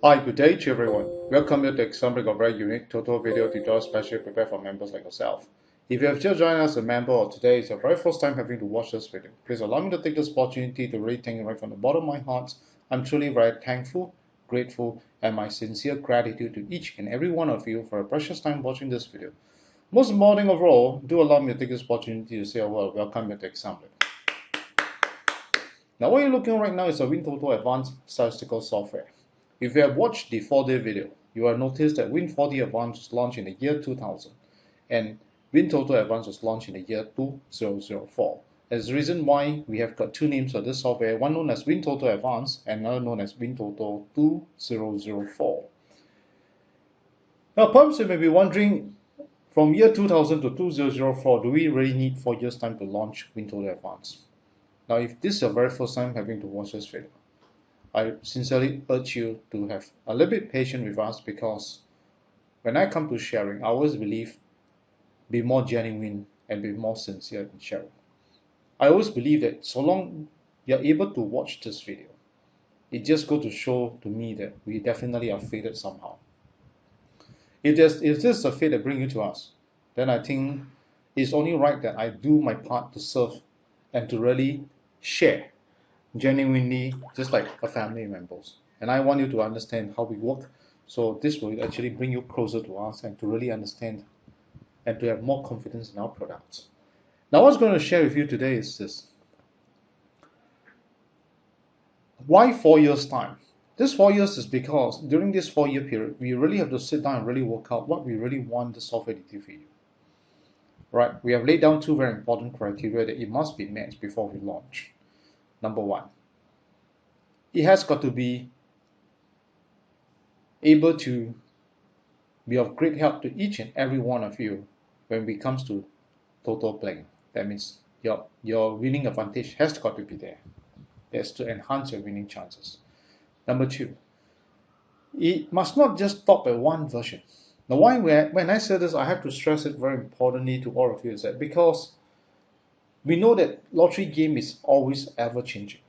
Hi, good day to everyone. Welcome to the assembly of a very unique Toto video tutorial specially prepared for members like yourself. If you have just joined us as a member or today is your very first time having to watch this video, please allow me to take this opportunity to really thank you right from the bottom of my heart. I'm truly very thankful, grateful, and my sincere gratitude to each and every one of you for a precious time watching this video. Most important of all, do allow me to take this opportunity to say a word welcome to the assembly. Now what you're looking at right now is a Wintoto Advanced Statistical Software. If you have watched the 4-day video, you will notice that Win4D Advanced was launched in the year 2000 and Wintoto Advanced was launched in the year 2004. As the reason why we have got two names for this software, one known as Wintoto Advanced and another known as Wintoto 2004. Now perhaps you may be wondering, from year 2000 to 2004, do we really need 4 years time to launch Wintoto Advanced? Now if this is your very first time having to watch this video, I sincerely urge you to have a little bit patient with us, because when I come to sharing, I always believe be more genuine and be more sincere in sharing. I always believe that so long you're able to watch this video, it just goes to show to me that we definitely are fated somehow. If this is a fate that brings you to us, then I think it's only right that I do my part to serve and to really share genuinely, just like a family members. And I want you to understand how we work, so this will actually bring you closer to us and to really understand and to have more confidence in our products. Now what I'm going to share with you today is this. Why 4 years time? This 4 years is because during this 4-year period, we really have to sit down and really work out what we really want the software to do for you. Right? We have laid down two very important criteria that it must be met before we launch. Number one, it has got to be able to be of great help to each and every one of you when it comes to total playing. That means your winning advantage has got to be there. That's to enhance your winning chances. Number two, it must not just stop at one version. Now why when I say this, I have to stress it very importantly to all of you, is that because we know that lottery game is always ever changing.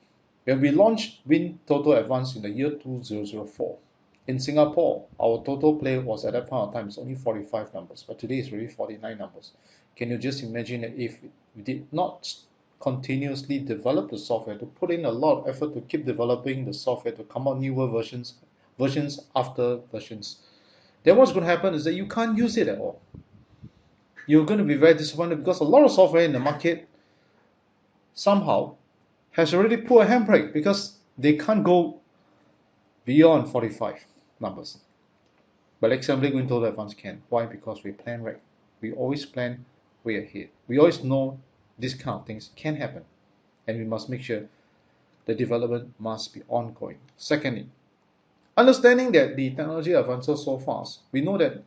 When we launched Wintoto Advance in the year 2004, in Singapore, our total play was at that point of time is only 45 numbers, but today it's really 49 numbers. Can you just imagine that if we did not continuously develop the software, to put in a lot of effort to keep developing the software, to come out newer versions after versions, then what's going to happen is that you can't use it at all. You're going to be very disappointed, because a lot of software in the market somehow has already put a handbrake because they can't go beyond 45 numbers. But assembling Wintoto Advanced can. Why? Because we plan right. We always plan way ahead. We always know these kind of things can happen, and we must make sure the development must be ongoing. Secondly, understanding that the technology advances so fast, we know that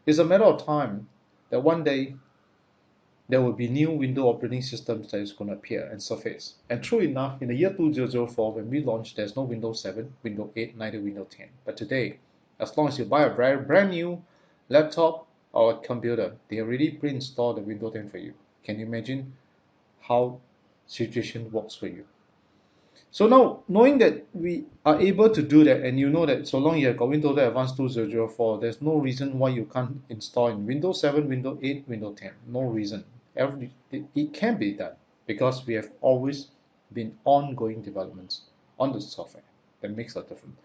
it's a matter of time that one day there will be new Windows operating systems that is going to appear and surface. And true enough, in the year 2004, when we launched, there's no Windows 7, Windows 8, neither Windows 10. But today, as long as you buy a brand new laptop or a computer, they already pre-installed the Windows 10 for you. Can you imagine how situation works for you? So now, knowing that we are able to do that, and you know that so long you have got Windows Advanced 2004, there's no reason why you can't install in Windows 7, Windows 8, Windows 10. No reason. It can be done, because we have always been ongoing developments on the software that makes a difference.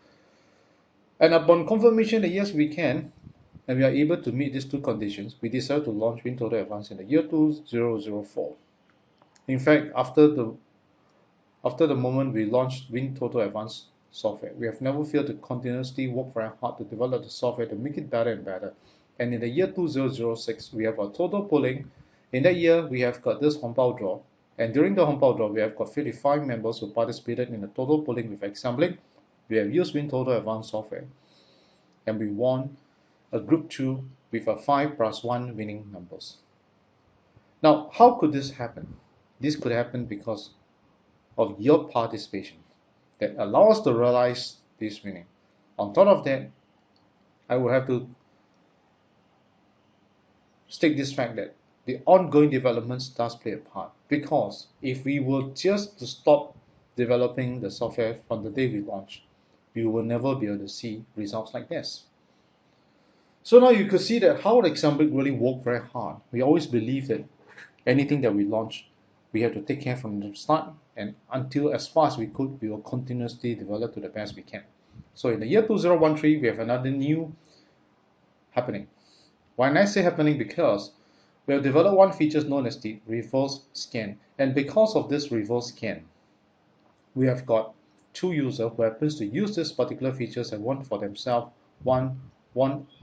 And upon confirmation that yes, we can, and we are able to meet these two conditions, we decided to launch Wintoto Advanced in the year 2004. In fact, after the moment we launched Wintoto Advanced software, we have never failed to continuously work very hard to develop the software to make it better and better. And in the year 2006, we have a total polling. In that year, we have got this Hongbao draw. And during the Hongbao draw, we have got 55 members who participated in the total polling with assembling. We have used Wintoto Advanced software. And we won a group 2 with a 5+1 winning numbers. Now, how could this happen? This could happen because of your participation that allow us to realize this winning. On top of that, I will have to state this fact that the ongoing developments does play a part, because if we were just to stop developing the software from the day we launch, we will never be able to see results like this. So now you could see that how the example really worked very hard. We always believe that anything that we launch, we have to take care from the start, and until as far as we could, we will continuously develop to the best we can. So in the year 2013, we have another new happening. Why I say happening? Because we have developed one feature known as the reverse scan. And because of this reverse scan, we have got two users who happens to use this particular features and won for themselves one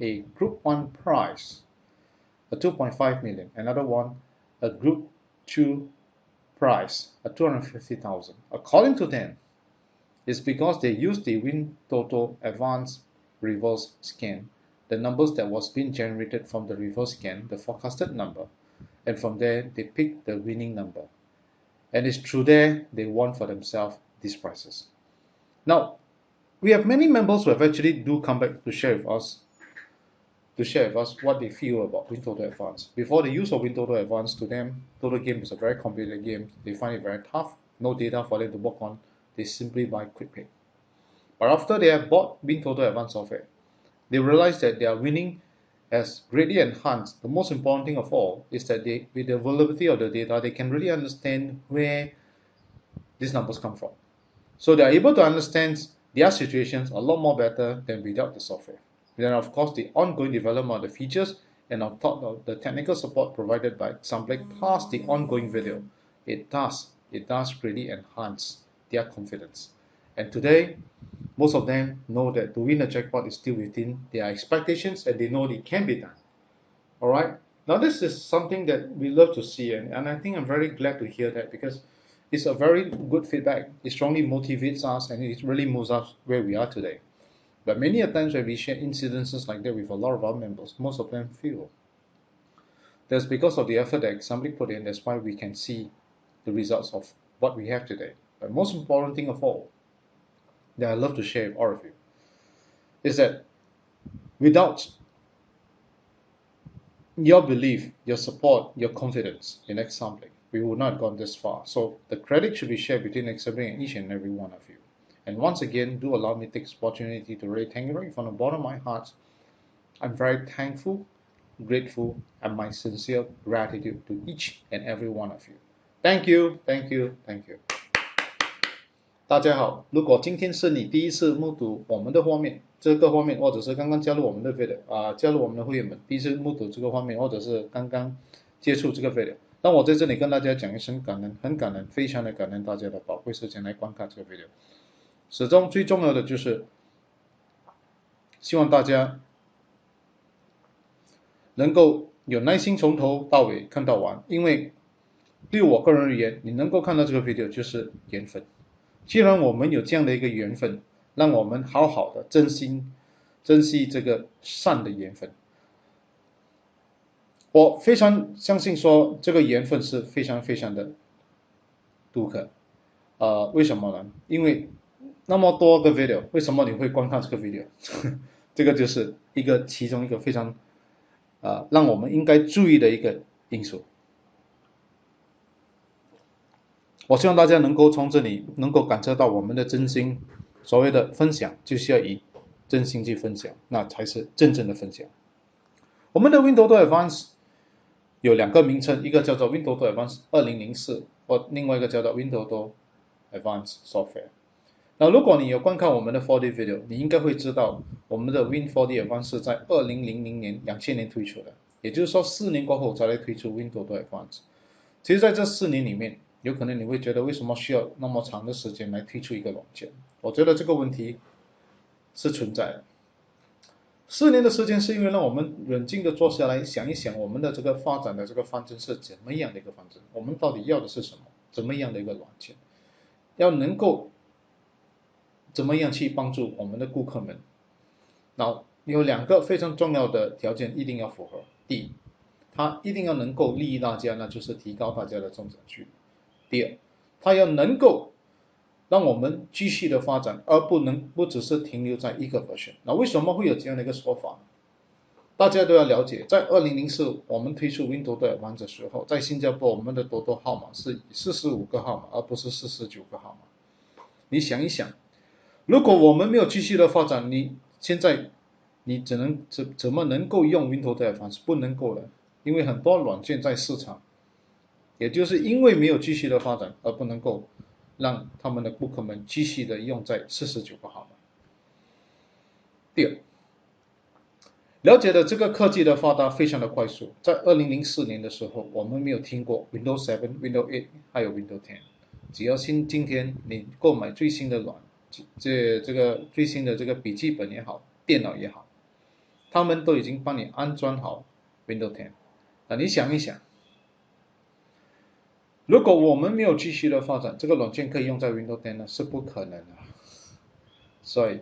a group 1 prize, a 2.5 million, another one a group 2 prize, a 250,000. According to them, it's because they used the Wintoto advanced reverse scan, the numbers that was being generated from the reverse scan, the forecasted number, and from there they picked the winning number. And it's through there they won for themselves these prizes. Now, we have many members who have actually do come back to share with us what they feel about Wintoto Advanced. Before the use of Wintoto Advanced, to them, Toto game is a very complicated game. They find it very tough, no data for them to work on. They simply buy quick pay. But after they have bought Wintoto Advanced software, they realize that their winning has greatly enhanced. The most important thing of all is that they, with the availability of the data, they can really understand where these numbers come from. So they are able to understand their situations a lot more better than without the software. Then of course the ongoing development of the features and on top of the technical support provided by Xamblick plus the ongoing video, it does really enhance their confidence. And today, most of them know that to win a jackpot is still within their expectations and they know it can be done. Alright, now this is something that we love to see, and I think I'm very glad to hear that, because it's a very good feedback. It strongly motivates us and it really moves us where we are today. But many a times when we share incidences like that with a lot of our members, most of them feel that's because of the effort that somebody put in. That's why we can see the results of what we have today. But most important thing of all that I love to share with all of you is that without your belief, your support, your confidence in Xamblick, we would not have gone this far. So the credit should be shared between Xamblick and each and every one of you. And once again, do allow me to take this opportunity to really thank you right from the bottom of my heart. I'm very thankful, grateful, and my sincere gratitude to each and every one of you. Thank you, thank you, thank you. 大家好，如果今天是你第一次目睹我们的画面，这个画面，或者是刚刚加入我们的 video 加入我们的会员们，第一次目睹这个画面，或者是刚刚接触这个 video， 那我在这里跟大家讲一声感恩，很感恩，非常的感恩大家的宝贵时间来观看这个 video。始终最重要的就是希望大家能够有耐心从头到尾看到完，因为对我个人而言，你能够看到这个 video 就是缘分。既然我们有这样的一个缘分，让我们好好的珍惜这个善的缘分。我非常相信说这个缘分是非常非常的独特。为什么呢？因为那么多个 video， 为什么你会观看这个 video？ 这个就是其中一个非常让我们应该注意的一个因素。我希望大家能够从这里能够感受到我们的真心。所谓的分享就是要以真心去分享，那才是真正的分享。我们的 Wintoto Advanced 有两个名称，一个叫做 Wintoto Advanced 2004，或另外一个叫做 Wintoto Advanced Software。那如果你有观看我们的 4D video， 你应该会知道我们的 Win4D Advanced 是在2000年2000年推出的，也就是说4年过后才来推出 Wintoto Advanced。其实在这4年里面，有可能你会觉得为什么需要那么长的时间来推出一个软件？我觉得这个问题是存在的。4年的时间是因为让我们冷静的坐下来想一想我们的这个发展的这个方针是怎么样的一个方针，我们到底要的是什么，怎么样的一个软件，要能够怎么样去帮助我们的顾客们。那有2个非常重要的条件一定要符合。第一，它一定要能够利益大家，那就是提高大家的增长率。第二，它要能够让我们继续的发展，而不只是停留在一个 version。 那为什么会有这样的一个说法呢？大家都要了解，在2004我们推出 Wintoto Advanced 的时候，在新加坡我们的Toto号码是45个号码，而不是49个号码。你想一想，如果我们没有继续的发展，你现在你怎么能够用 Wintoto Advanced？不能够的，因为很多软件在市场，也就是因为没有继续的发展，而不能够让他们的顾客们继续的用在49个号码。第二，了解的这个科技的发达非常的快速，在2004年的时候，我们没有听过 Windows 7、Windows 8，还有 Windows 10。只要今天你购买最新的这个最新的这个笔记本也好，电脑也好，他们都已经帮你安装好 Windows 10。那你想一想，如果我们没有继续的发展，这个软件可以用在 Windows 10呢？是不可能的。所以，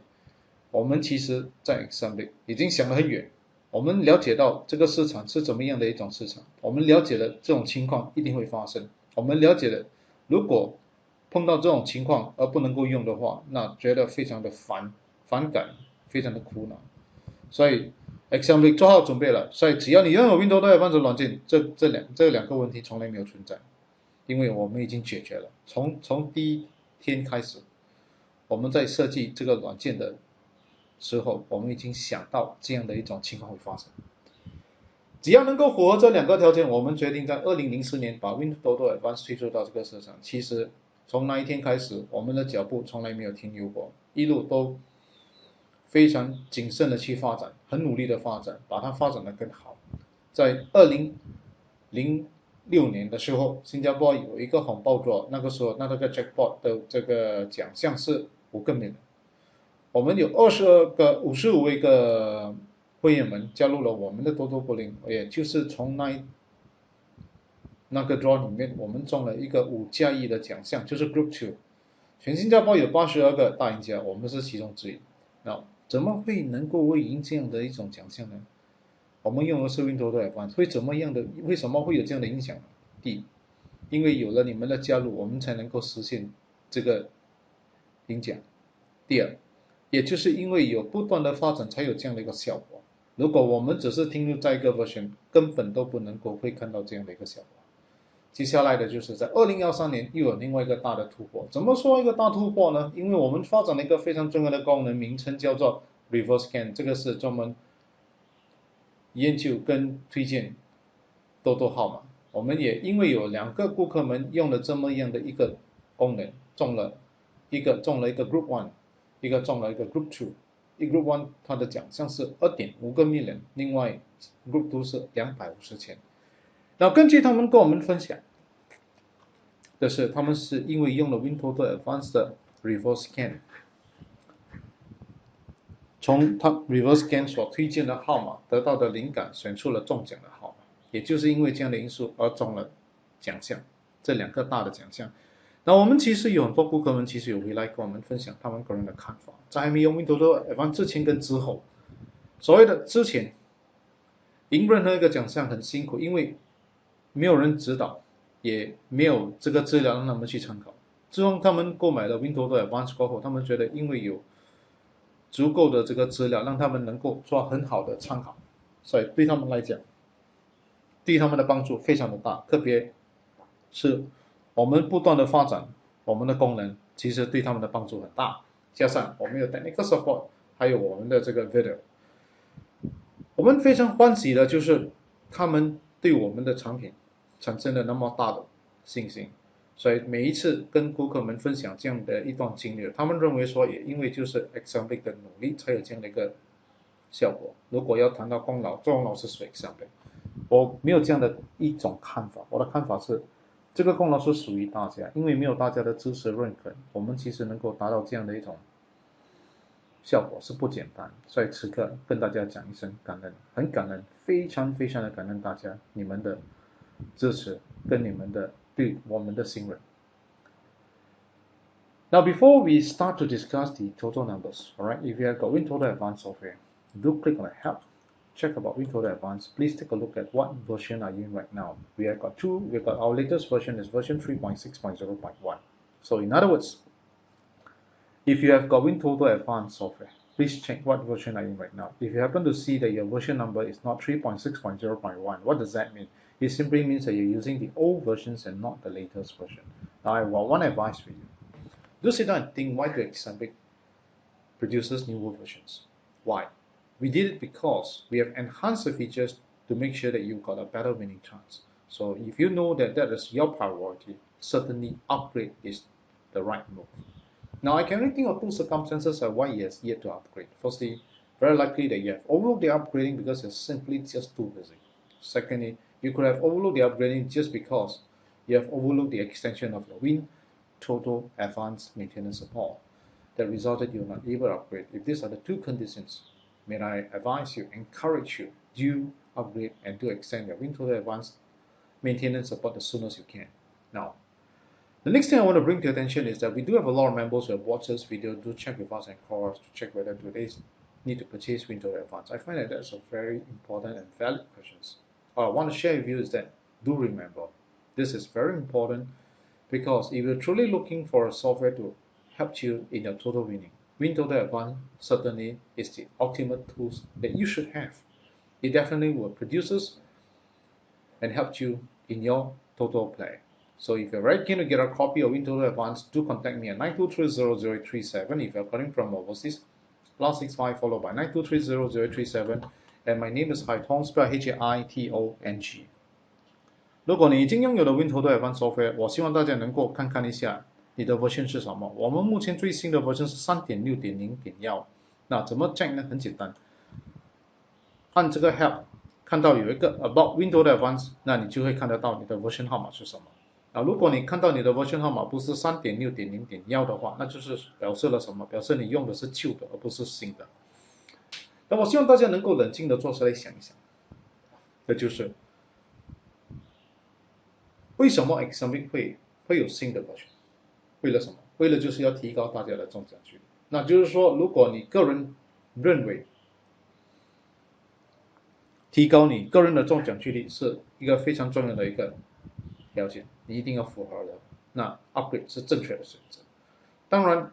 我们其实在 Assembly 已经想得很远，我们了解到这个市场是怎么样的一种市场，我们了解了这种情况一定会发生，我们了解了如果碰到这种情况而不能够用的话，那觉得非常的反感，非常的苦恼。所以 Assembly 做好准备了，所以只要你拥有 Windows 的软件，这两个问题从来没有存在，因为我们已经解决了。从第一天开始，我们在设计这个软件的时候，我们已经想到这样的一种情况会发生。只要能够符合这两个条件，我们决定在2004年把 Wintoto Advanced 推出到这个市场。其实从那一天开始，我们的脚步从来没有停留过，一路都非常谨慎的去发展，很努力的发展，把它发展得更好。在2006年的时候，新加坡有一个红爆桌，那个时候那个 jackpot 的这个奖项是5个million，我们有55位个会员们加入了我们的多多布林，也就是从那个 draw 里面，我们中了一个5+1的奖项，就是 Group 2。全新加坡有82个大赢家，我们是其中之一。那怎么会能够会赢这样的一种奖项呢？我们用的是 Wintoto Advanced，为什么会有这样的影响呢？第一，因为有了你们的加入，我们才能够实现这个赢奖。第二，也就是因为有不断的发展，才有这样的一个效果。如果我们只是停留在一个 version， 根本都不能够会看到这样的一个效果。接下来的就是在2013年又有另外一个大的突破。怎么说一个大突破呢？因为我们发展了一个非常重要的功能，名称叫做 Reverse Scan， 这个是专门研究跟推荐多多号码。我们也因为有2个顾客们用了这么样的一个功能，中了一个Group 1， 一个中了一个 Group 2。一 Group 1它的奖项是2.5个 million， 另外 Group 2是250千。那根据他们跟我们分享的是，他们是因为用了 Wintoto Advanced 的 Reverse Scan， 从他 Reverse Scan 所推荐的号码得到的灵感，选出了中奖的号码。也就是因为这样的因素而中了奖项，这2个大的奖项。那我们其实有很多顾客们其实有回来跟我们分享他们个人的看法，在还没用 Wintoto Advanced 之前跟之后。所谓的之前赢任何一个奖项很辛苦，因为没有人指导，也没有这个资料让他们去参考。自从他们购买了 Wintoto Advanced 过后，他们觉得因为有足够的这个资料，让他们能够做很好的参考，所以对他们来讲，对他们的帮助非常的大。特别是我们不断的发展我们的功能，其实对他们的帮助很大。加上我们有 technical support， 还有我们的这个 video， 我们非常欢喜的就是他们对我们的产品产生了那么大的信心。所以每一次跟顾客们分享这样的一段经历，他们认为说也因为就是 Assembly 的努力才有这样的一个效果。如果要谈到功劳，功劳是属于 Assembly， 我没有这样的一种看法。我的看法是这个功劳是属于大家，因为没有大家的支持认可，我们其实能够达到这样的一种效果是不简单。所以此刻跟大家讲一声感恩，很感恩，非常非常的感恩大家你们的支持跟你们的对我们的信任。Now before we start to discuss the total numbers, alright, if you have got Wintoto Advanced software, do click on the help, check about Wintoto Advanced. Please take a look at what version are you in right now. We have got our latest version is version 3.6.0.1. So in other words, if you have got Wintoto Advanced software, please check what version are you in right now. If you happen to see that your version number is not 3.6.0.1, what does that mean? It simply means that you're using the old versions and not the latest version. Now I want one advice for you. Do sit down and think why do Assembly produces newer versions. Why? We did it because we have enhanced the features to make sure that you've got a better winning chance. So if you know that that is your priority, certainly upgrade is the right move. Now I can only think of two circumstances why he has yet to upgrade. Firstly, very likely that you have overlooked the upgrading because you're simply just too busy. Secondly, you could have overlooked the upgrading just because you have overlooked the extension of your Wintoto advanced maintenance support that resulted you not able to upgrade. If these are the two conditions, may I advise you, encourage you, do upgrade and do extend your Wintoto advanced maintenance support as soon as you can. Now, the next thing I want to bring to your attention is that we do have a lot of members who have watched this video, do check with us and call us to check whether they need to purchase Wintoto Advanced. I find that that's a very important and valid question. What I want to share with you is that do remember, this is very important because if you're truly looking for a software to help you in your total winning, Wintoto Advanced certainly is the ultimate tools that you should have. It definitely will produce and help you in your total play. So if you're very keen to get a copy of Wintoto Advanced, do contact me at 9230037. If you're calling from overseas, +65 followed by 9230037. And my name is Hai Tong, spelled Haitong. 如果你已经拥有了 Wintoto Advanced Software， 我希望大家能够看看一下你的 version 是什么。我们目前最新的 version 是 3.6.0.1。那怎么 check 呢？很简单，按这个 help 看到有一个 About Wintoto Advanced， 那你就会看得到你的 version 号码是什么。如果你看到你的 version 号码不是 3.6.0.1 的话，那就是表示了什么？表示你用的是旧的，而不是新的。那我希望大家能够冷静的坐下来想一想，那就是为什么 Examine 会有新的 version？ 为了什么？为了就是要提高大家的中奖几率。那就是说，如果你个人认为提高你个人的中奖几率是一个非常重要的一个条件，你一定要符合的，那 upgrade 是正确的选择。当然，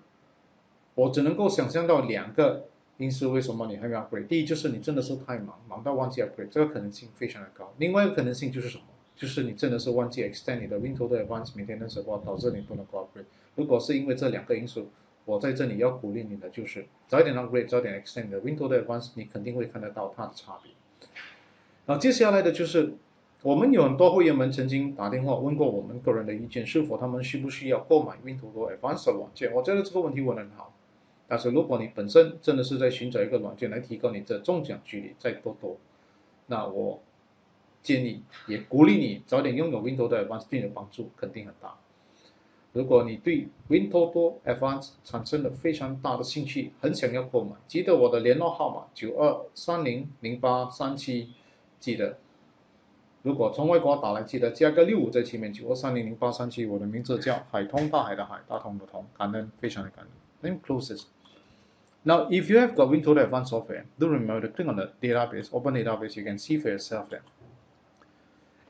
我只能够想象到两个因素为什么你还没有 upgrade。第一就是你真的是太忙，忙到忘记 upgrade， 这个可能性非常的高。另外一个可能性就是什么？就是你真的是忘记 extend 你的 Wintoto Advanced Maintenance Support， 导致你不能够 upgrade。如果是因为这两个因素，我在这里要鼓励你的就是早一点 upgrade， 早点 extend 你的 Wintoto Advanced， 你肯定会看得到它的差别。接下来的就是我们有很多会员们曾经打电话问过我们个人的意见，是否他们需不需要购买 Wintoto Advanced 的软件。我觉得这个问题问得很好，但是如果你本身真的是在寻找一个软件来提高你的中奖几率在Toto，那我建议也鼓励你早点拥有 Wintoto Advanced， 对你的帮助肯定很大。如果你对 Wintoto Advanced 产生了非常大的兴趣，很想要购买，记得我的联络号码92300837，记得，如果从外国打来，记得加个65在前面，92300837。我的名字叫海通，大海的海，大同的同，感恩，非常的感恩。Let me close this. Now, if you have got Wintoto Advanced software, do remember to click on the database, open database. You can see for yourself that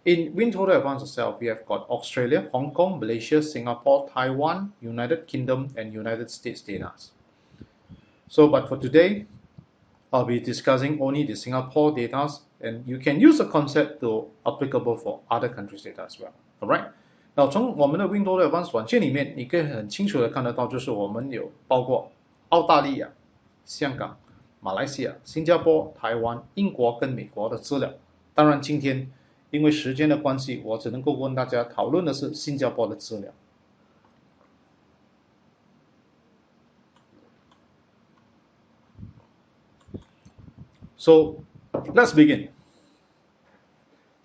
in Wintoto Advanced itself, we have got Australia, Hong Kong, Malaysia, Singapore, Taiwan, United Kingdom, and United States data. So, but for today, I'll be discussing only the Singapore data, and you can use the concept to applicable for other countries' data as well. Alright? 那从我们的 Wintoto Advanced 软件里面，你可以很清楚的看得到，就是我们有包括澳大利亚、香港、马来西亚、新加坡、台湾、英国跟美国的资料。当然，今天因为时间的关系，我只能够跟大家讨论的是新加坡的资料。So let's begin.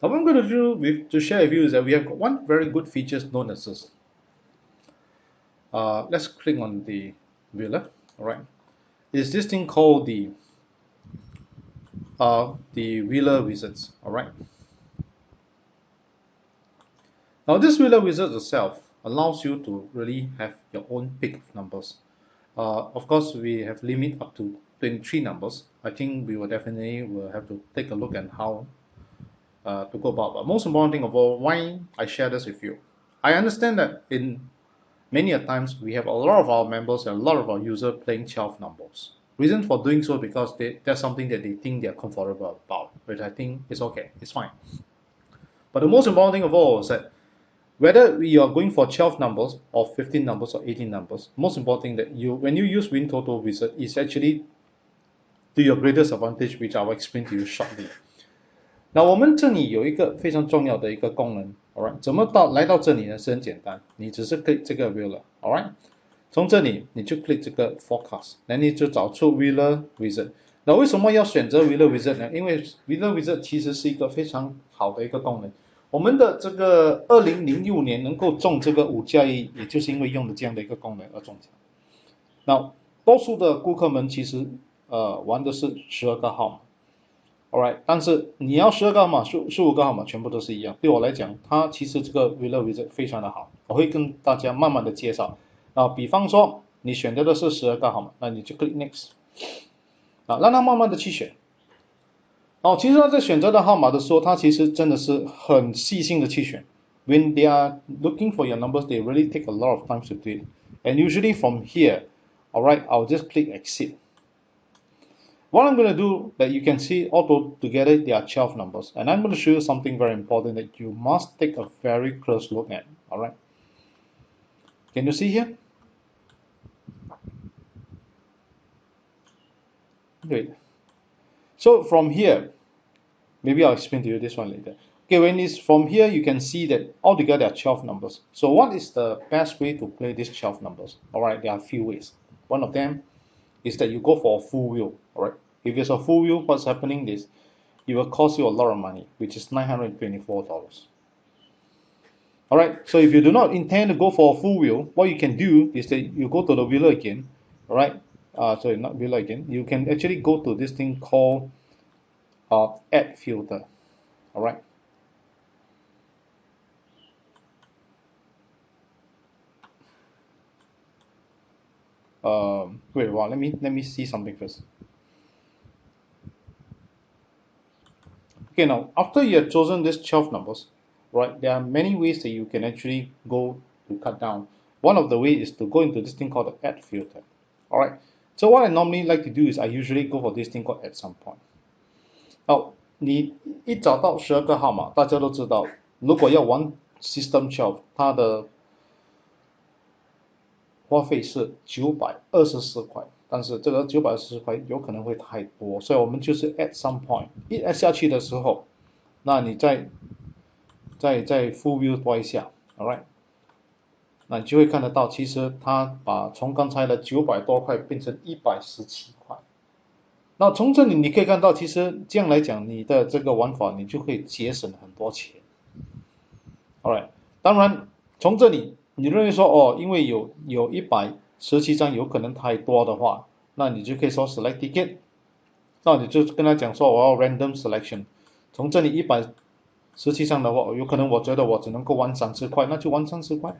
What I'm going to do to share with you is that we have one very good feature known as this. Let's click on the wheeler. All right, is this thing called the wheeler wizards. All right. Now this wheeler wizard itself allows you to really have your own pick of numbers. Of course, we have limit up to 23 numbers. I think we will definitely have to take a look at how to go about. But most important thing of all, why I share this with you. I understand that in many a times we have a lot of our members and a lot of our users playing 12 numbers. Reason for doing so because that's something that they think they're comfortable about, which I think is okay, it's fine. But the most important thing of all is that whether you are going for 12 numbers or 15 numbers or 18 numbers, most important that when you use Wintoto Wizard, is actually to your greatest advantage, which I will explain to you shortly. 那我们这里有一个非常重要的一个功能 ，alright， 怎么来到这里呢？是很简单，你只是 click 这个 wheeler，alright， 从这里你就 click 这个 forecast， 那你就找出 wheeler wizard。那为什么要选择 wheeler wizard 呢？因为 wheeler wizard 其实是一个非常好的一个功能。我们的这个2006年能够中这个5+1，也就是因为用的这样的一个功能而中奖。那多数的顾客们其实玩的是12个号码。Alright， 但是你要12个号码、15个号码全部都是一样。对我来讲，它其实这个 Wheeler Wizard 非常的好，我会跟大家慢慢的介绍。比方说你选择的是12个号码，那你就 click Next， 让它慢慢的去选。其实他在选择的号码的时候，他其实真的是很细心的去选。When they are looking for your numbers, they really take a lot of time to do it. And usually from here, alright, I'll just click Exit. What I'm going to do, that you can see all together there are 12 numbers, and I'm going to show you something very important that you must take a very close look at. Alright, can you see here? Wait. So from here, maybe I'll explain to you this one later. Okay, when it's from here, you can see that altogether there are 12 numbers. So what is the best way to play these 12 numbers? Alright, there are a few ways. One of them is that you go for a full wheel. Alright, if it's a full wheel, what's happening is it will cost you a lot of money, which is $924. Alright, so if you do not intend to go for a full wheel, what you can do is that you go to the wheeler again. Alright, sorry, not wheeler again. You can actually go to this thing called add filter. Alright. Wait, well, let me see something first. Okay, now after you have chosen these 12 numbers, right, there are many ways that you can actually go to cut down. One of the ways is to go into this thing called the add filter. Alright, so what I normally like to do is I usually go for this thing called at some point. Now, 你一找到12个号码，大家都知道，如果要玩 System 12，它的花费是924块，但是这个924块有可能会太多，所以我们就是 at some point， 一 add 下去的时候，那你再 full view 多一下 ，alright， 那你就会看得到，其实它把从刚才的900多块变成117块。那从这里你可以看到，其实这样来讲，你的这个玩法你就可以节省很多钱。alright， 当然从这里你认为说因为有117张有可能太多的话，那你就可以说 select ticket， 那你就跟他讲说我要 random selection， 从这里117张的话，有可能我觉得我只能够玩30块，那就玩30块。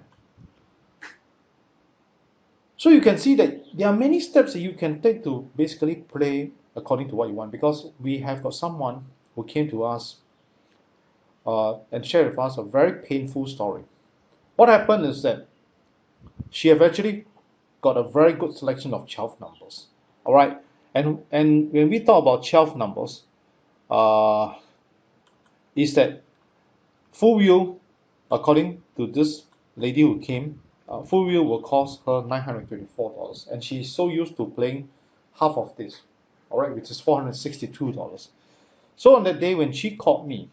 So you can see that there are many steps that you can take to basically play according to what you want, because we have got someone who came to us and shared with us a very painful story. What happened is that she have actually got a very good selection of 12 numbers. Alright, and when we talk about 12 numbers, is that full wheel, according to this lady who came, full wheel will cost her $924, and she's so used to playing half of this, alright, which is $462. So on that day when she called me,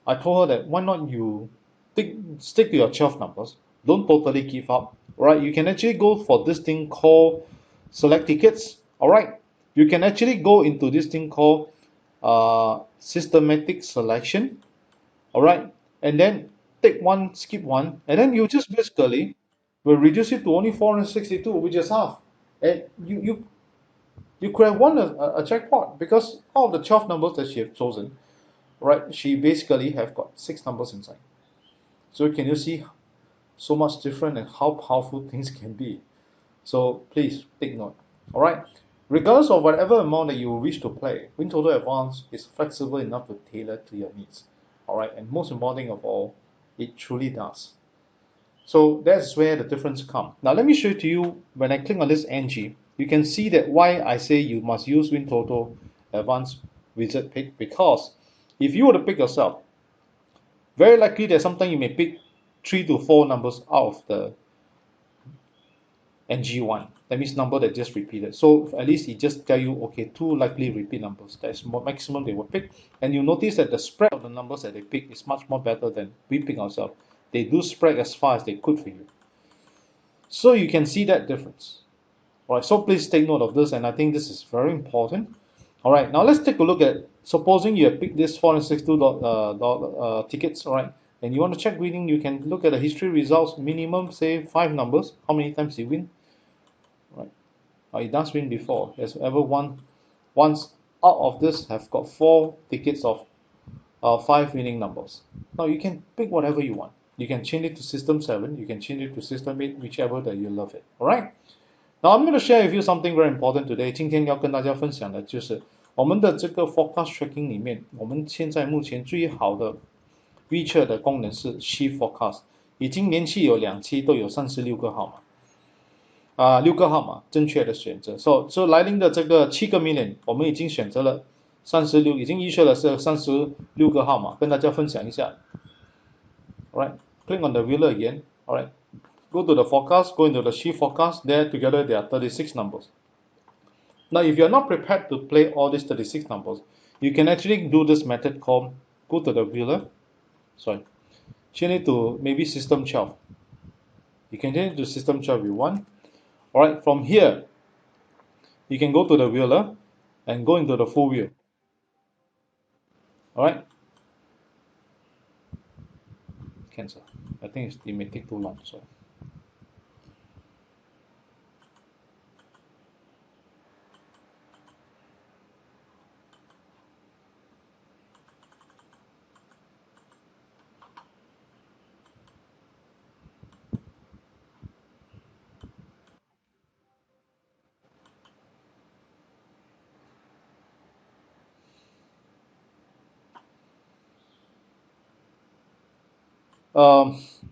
I told her that why not you stick to your 12 numbers, don't totally give up, right? You can actually go for this thing called select tickets, alright? You can actually go into this thing called systematic selection, alright? And then take one, skip one, and then you just basically will reduce it to only 462, which is half. And you could have won a jackpot, because all of the 12 numbers that she have chosen, right, she basically have got 6 numbers inside. So can you see so much different and how powerful things can be? So please take note. Alright, regardless of whatever amount that you wish to play, Wintoto Advanced is flexible enough to tailor to your needs. Alright, and most important of all, it truly does. So that's where the difference comes. Now let me show it to you. When I click on this NG, you can see that why I say you must use Wintoto Advanced Wizard pick, because if you were to pick yourself, very likely that sometimes you may pick 3 to 4 numbers out of the NG1. That means number that just repeated. So at least it just tell you, okay, 2 likely repeat numbers. That's maximum they will pick. And you notice that the spread of the numbers that they pick is much more better than we pick ourselves. They do spread as far as they could for you. So you can see that difference. All right, so please take note of this, and I think this is very important. All right, now let's take a look at, supposing you have picked this 462 tickets, all right, and you want to check winning, you can look at the history results, minimum, say 5 numbers, how many times you win, right? It does win before, has ever won once out of this have got 4 tickets of 5 winning numbers. Now you can pick whatever you want. You can change it to system 7, you can change it to system 8, whichever that you love it, all right? Now I'm going to share with you something very important today. 今天要跟大家分享的就是我们的这个 forecast tracking 里面，我们现在目前最好的 feature 的功能是 Shift Forecast， 已经连续有2期都有36个号码，6个号码正确的选择。So 来临的这个7个 million， 我们已经选择了36，已经预测了是36个号码，跟大家分享一下。Alright, click on the wheeler again. Alright. Go to the forecast, go into the shift forecast. There together there are 36 numbers. Now if you're not prepared to play all these 36 numbers, you can actually do this method called go to the wheeler. Sorry. Change it to maybe system 12. You can change it to system 12 if you want. Alright, from here, you can go to the wheeler and go into the full wheel. Alright. Cancel. I think it may take too long. So.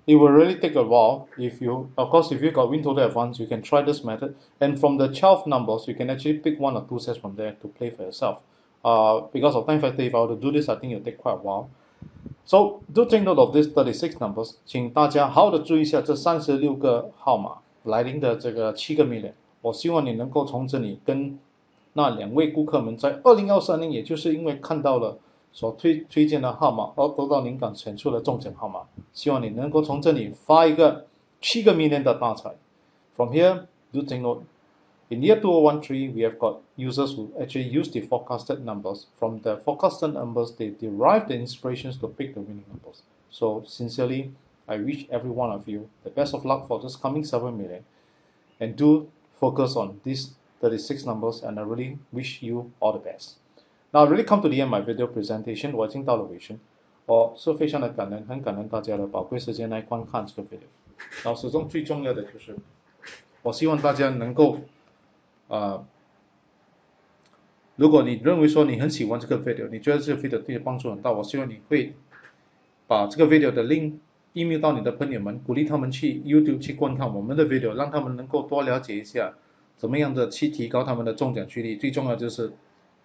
It will really take a while. If you got Wintoto Advanced, you can try this method. And from the 12 numbers, you can actually pick 1 or 2 sets from there to play for yourself. Because of time factor, if I were to do this, I think it'll take quite a while. So do take note of these 36 numbers. 请大家好好的注意一下这36个号码来临的这个7个 million。我希望你能够从这里跟那2位顾客们在2023年，也就是因为看到了所推荐的号码而得到灵感选出了中奖号码，希望你能够从这里发一个7个 million 的大财。From here, do take note. In the year 2013, we have got users who actually use the forecasted numbers. From the forecasted numbers, they derive the inspirations to pick the winning numbers. So sincerely, I wish every one of you the best of luck for this coming 7 million. And do focus on these 36 numbers, and I really wish you all the best. Now I really come to the end of my video presentation. 我已经到了尾声，我是非常的感恩，很感恩大家的宝贵时间来观看这个 video。然后始终最重要的就是，我希望大家能够，如果你认为说你很喜欢这个 video， 你觉得这个 video 对你帮助很大，我希望你会把这个 video 的 link email 到你的朋友们，鼓励他们去 YouTube 去观看我们的 video， 让他们能够多了解一下怎么样的去提高他们的中奖几率。最重要就是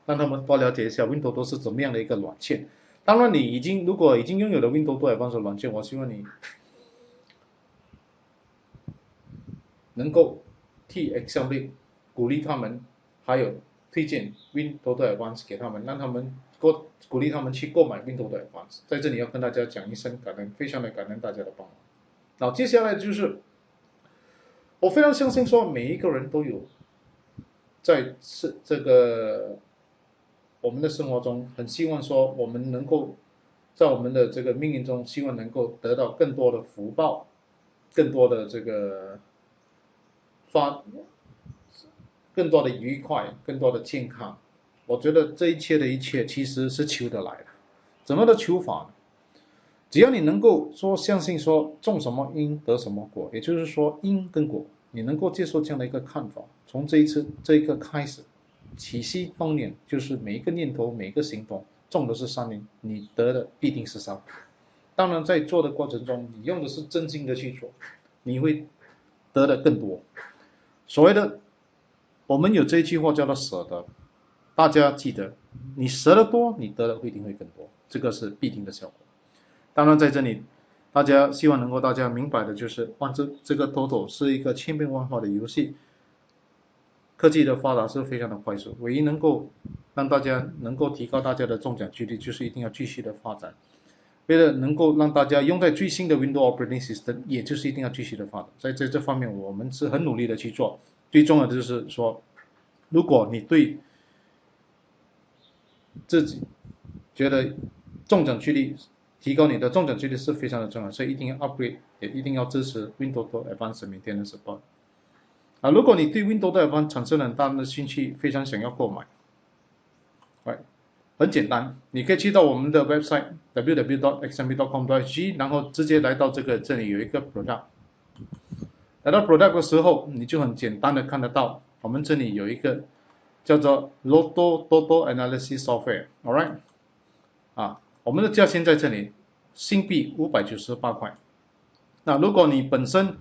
让他们多了解一下 Wintoto 是怎么样的一个软件。当然你如果已经拥有了 Wintoto Advanced 软件，我希望你能够替 Excel 鼓励他们，还有推荐 Wintoto Advanced 给他们，让他们鼓励他们去购买 Wintoto Advanced。在这里要跟大家讲一声感恩，非常的感恩大家的帮忙。好，接下来就是我非常相信说每一个人都有在这个我们的生活中，很希望说我们能够在我们的这个命运中，希望能够得到更多的福报，更多的这个更多的愉快，更多的健康。我觉得这一切的一切其实是求得来的。怎么的求法呢？只要你能够说相信说种什么因得什么果，也就是说因跟果，你能够接受这样的一个看法，从这一刻开始，起心动念就是每一个念头每一个行动种的是善因，你得的必定是善。当然在做的过程中，你用的是真心的去做，你会得的更多。所谓的我们有这一句话叫做舍得，大家记得，你舍得多，你得的一定会更多，这个是必定的效果。当然在这里，希望能够大家明白的就是，这个 Toto 是一个千变万化的游戏，科技的发达是非常的快速，唯一能够让大家能够提高大家的中奖几率，就是一定要继续的发展。为了能够让大家用在最新的 Windows Operating System，也就是一定要继续的发展。在这方面，我们是很努力的去做。最重要的就是说，如果你对自己觉得中奖几率提高你的中奖几率是非常的重要，所以一定要 upgrade， 也一定要支持 Wintoto Advanced Maintenance Support。如果你对 Wintoto Advanced 产生了很大的兴趣，非常想要购买，很简单，你可以去到我们的 website www.xmb.com.sg， 然后直接来到这里有一个 product， 来到 product 的时候，你就很简单的看得到，我们这里有一个叫做 Toto Analysis Software，alright， 我们的价钱在这里，新币598块。那如果你本身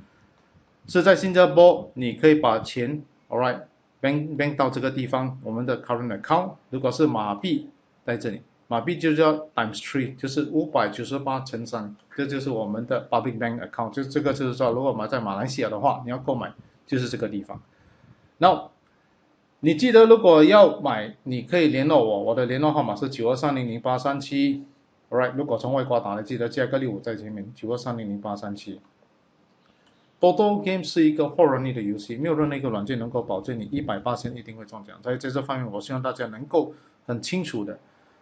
是在新加坡，你可以把钱 alright bank 到这个地方，我们的 current account， 如果是马币在这里，马币就叫 times 3， 就是598乘3，这就是我们的 public bank account， 这个就是说，如果我们在马来西亚的话，你要购买就是这个地方。那你记得如果要买，你可以联络我，我的联络号码是92300837。Alright， 如果从外国打来，记得加个65在前面，92300837。Toto Game 是一个 horror 类的游戏，没有任何一个软件能够保证你100%一定会中奖。在这方面，我希望大家能够很清楚的，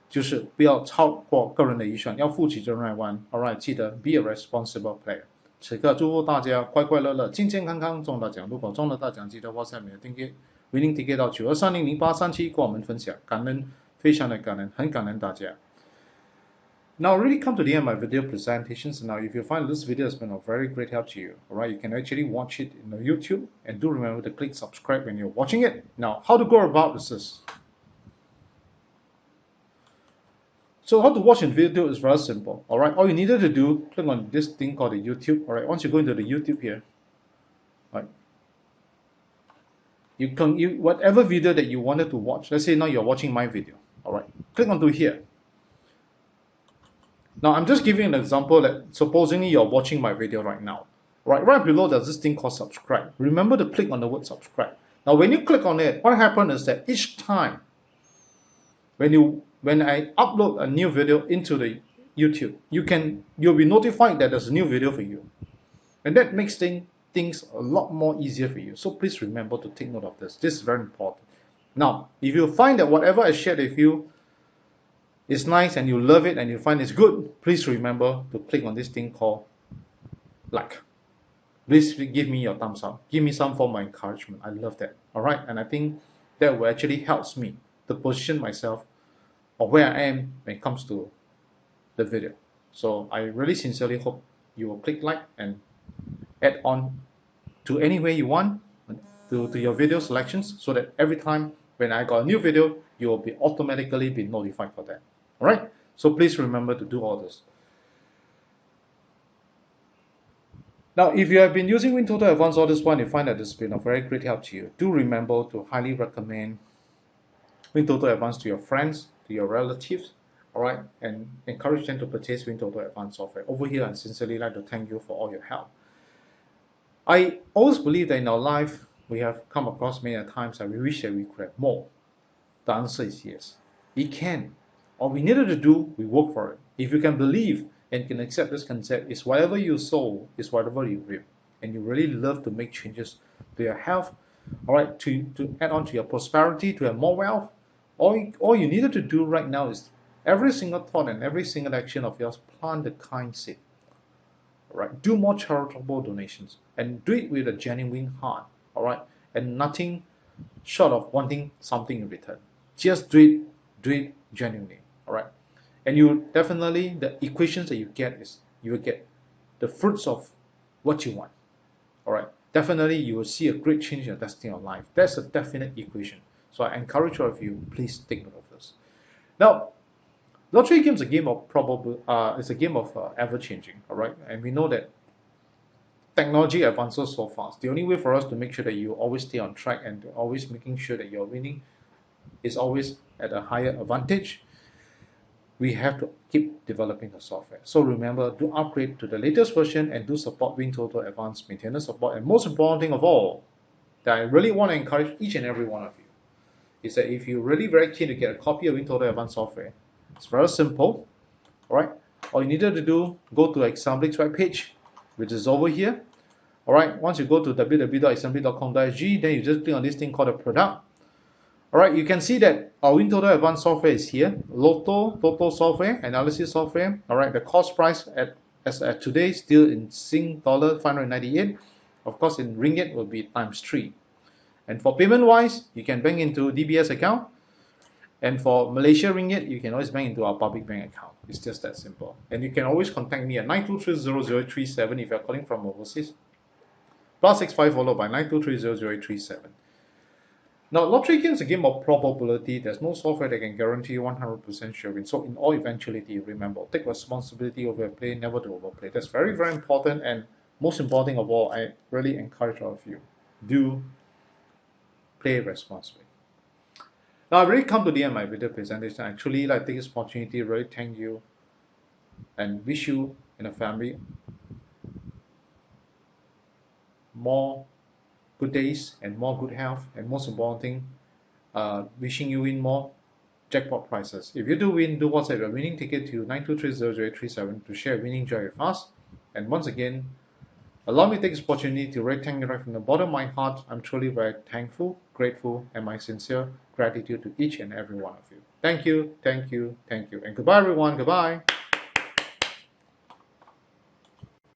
就是不要超过个人的预算，要负起责任玩。Alright， 记得 be a responsible player。此刻祝福大家快快乐乐、健健康康中大奖。如果中了大奖，记得 WhatsApp 你的winning ticket 到92300837跟我们分享，感恩，非常的感恩，很感恩大家。Now, really come to the end of my video presentations. Now, if you find this video has been of very great help to you, alright, you can actually watch it in the YouTube, and do remember to click subscribe when you're watching it. Now, how to go about this? So how to watch a video is very simple, alright. All you needed to do, click on this thing called the YouTube, alright. Once you go into the YouTube here, right, whatever video that you wanted to watch. Let's say now you're watching my video, alright. Click onto here. Now, I'm just giving an example that supposingly you're watching my video right now. Right below there's this thing called subscribe. Remember to click on the word subscribe. Now, when you click on it, what happens is that each time when I upload a new video into the YouTube, you'll be notified that there's a new video for you. And that makes things a lot more easier for you. So please remember to take note of this. This is very important. Now, if you find that whatever I shared with you is nice and you love it and you find it's good, please remember to click on this thing called like. Please give me your thumbs up. Give me some form of encouragement. I love that. Alright, and I think that will actually helps me to position myself or where I am when it comes to the video. So I really sincerely hope you will click like and add on to any way you want to your video selections, so that every time when I got a new video, you will be automatically be notified for that. Alright, so please remember to do all this. Now, if you have been using Wintoto Advanced all this while, you find that this has been of very great help to you, do remember to highly recommend Wintoto Advanced to your friends, to your relatives, alright, and encourage them to purchase Wintoto Advanced software. Over here, I sincerely like to thank you for all your help. I always believe that in our life, we have come across many times that we wish that we could have more. The answer is yes. We can. All we needed to do, we work for it. If you can believe and can accept this concept, is whatever you sow is whatever you reap. And you really love to make changes to your health, alright, to add on to your prosperity, to have more wealth. All you needed to do right now is every single thought and every single action of yours, plant the kind seed. Alright, do more charitable donations and do it with a genuine heart, alright, and nothing short of wanting something in return. Just do it genuinely, alright. And you definitely, the equations that you get is you will get the fruits of what you want, alright. Definitely, you will see a great change in your destiny of life. That's a definite equation. So I encourage all of you, please take note of this. Now, lottery game is a game of it's a game of ever-changing, alright. And we know that technology advances so fast. The only way for us to make sure that you always stay on track and always making sure that you're winning is always at a higher advantage. we have to keep developing the software. So remember, do upgrade to the latest version and do support Wintoto Advanced Maintenance Support. And most important thing of all, that I really want to encourage each and every one of you, is that if you're really very keen to get a copy of Wintoto Advanced Software, it's very simple. All right, all you needed to do, go to Examblink's webpage, which is over here. All right, once you go to www.examblink.com.sg, then you just click on this thing called a product. All right, you can see that our Wintoto Advanced Software is here. Toto software, analysis software. All right, the cost price as at today still in Sing dollar 598. Of course, in ringgit will be ×3. And for payment wise, you can bank into DBS account. And for Malaysia ringgit, you can always bank into our public bank account. It's just that simple. And you can always contact me at 9230037 if you're calling from overseas. +65 followed by 9230037. Now, lottery game is a game of probability. There's no software that can guarantee 100% sure win. So in all eventuality, remember, take responsibility over play, never to overplay. That's very, very important. And most important of all, I really encourage all of you, do play responsibly. Now, I've really come to the end of my video presentation. I actually like to take this opportunity to really thank you and wish you and your family more good days and more good health, and most important thing, wishing you win more jackpot prizes. If you do win, do WhatsApp your winning ticket to 9230037 to share winning joy with us. And once again, allow me to take this opportunity to really thank you right from the bottom of my heart. I'm truly very thankful, grateful, and my sincere gratitude to each and every one of you. Thank you, thank you, thank you. And goodbye everyone, goodbye.